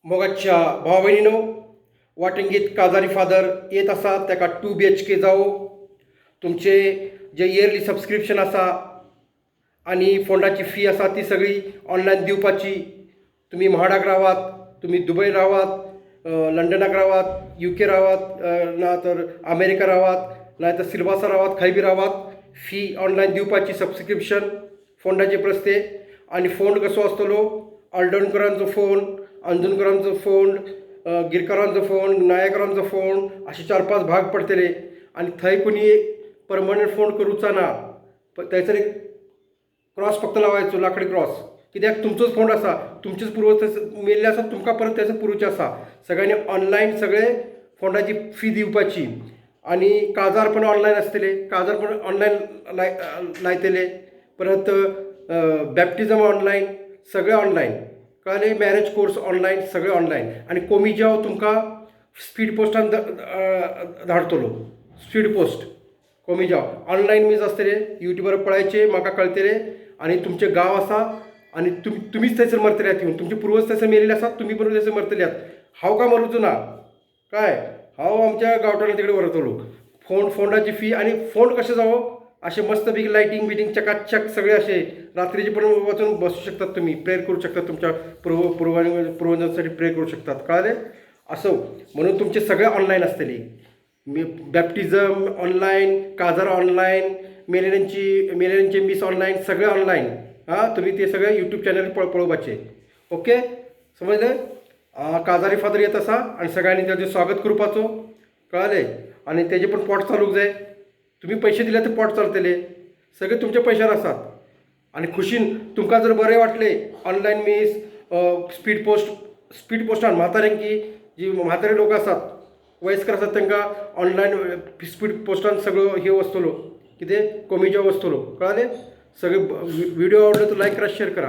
मोगाच्या भावा बहिणीनो, वाटंगीत काजारी फादर येत असा त्याका 2 BHK जावो तुमचे जे इयरली सबस्क्रिप्शन असा आणि फोंडाची फी असा ती सगळी ऑनलाईन दिवपाची. तुम्ही म्हाडाक रावात, तुम्ही दुबई रावात, लंडनाक रावात, UK रावात, ना तर अमेरिका रावात, ना तर सिल्वासा रावात, खंय बी रावात, फी ऑनलाईन दिवपाची सबस्क्रिप्शन फोंडाचे प्रस्ते. आणि फोंड कसो आसतलो, आळदणकरांचो फोंड, अंजुनकरांचो फोंड, गिरकरांचो फोंड, नायकरांचो फोंड, असे 4-5 भाग पडतले. आणि थंय कोणी परमनंट फोंड करूचा ना, थंयसर एक क्रॉस फक्त लावायचो, लाकडी क्रॉस. कित्याक तुमचोच फोंड असा, तुमचेच पूर्वज मेल्ले आसा, तुमकां परत त्याचं पुरूचें असा. सगळ्यांनी ऑनलाईन सगळे फोंडाची फी दिवपाची. आणि काजार पण ऑनलाईन असतले, काजार पण ऑनलाईन लायतले. परत बॅप्टिझम ऑनलाईन, सगळे ऑनलाईन. कळले, मॅरेज कोर्स ऑनलाईन, सगळे ऑनलाईन. आणि कोमिजाव तुमकां स्पीड पोस्टान धाडतलो, स्पीड पोस्ट कोमिजाव ऑनलाईन मीच असतले. यूट्यूबवर पळायचे, म्हाका कळतले. आणि तुमचे गाव असा आणि तुम्हीच थंयसर मरतल्यात येऊन, तुमचे पूर्वज थंयसर मेलेले आसात, तुम्ही पण थंयसर मरतल्यात. हांव का मरूचो ना काय, हांव आमच्या गांवठाणान तिकडे व्हरतलो. फोंडाची फी आणि फोंड कशें जावो, असे मस्त पैकी लायटिंग बिटिंग चकाचक सगळे असे. रात्रीचे पण वचून बसू शकतात, तुम्ही प्रेयर करू शकतात, तुमच्या पूर्वजांसाठी प्रेयर करू शकतात. कळले असो. म्हणून तुमचे सगळे ऑनलाईन असतले. बॅप्टिझम ऑनलाईन, काजार ऑनलाईन, मेलेल्यांचे मिस ऑनलाईन, सगळे ऑनलाईन. तुम्ही ते सगळे यूट्यूब चॅनल पळोवपाचे. ओके, समजलं. काजारी फादर येत असा आणि सगळ्यांनी त्याचे स्वागत करपाचो. कळले. आणि त्याचे पण पोट चालूक जाय. तुम्ही पैसे दिले तर पोट चालतले. सगळे तुमच्या पैशार असतात. आणि खुशीन तुमकां जर बरें वाटले ऑनलाईन मीस स्पीड पोस्टान म्हाताऱ्यांकी, जी म्हातारे लोक असतात, वयस्कर असतात, तांकां ऑनलाईन स्पीड पोस्टान सगळं हे वस्तलो, कितें कोमिजाव वस्तलो. कळले. सगळे व्हिडिओ आवडले तर लाईक करा, शेअर करा.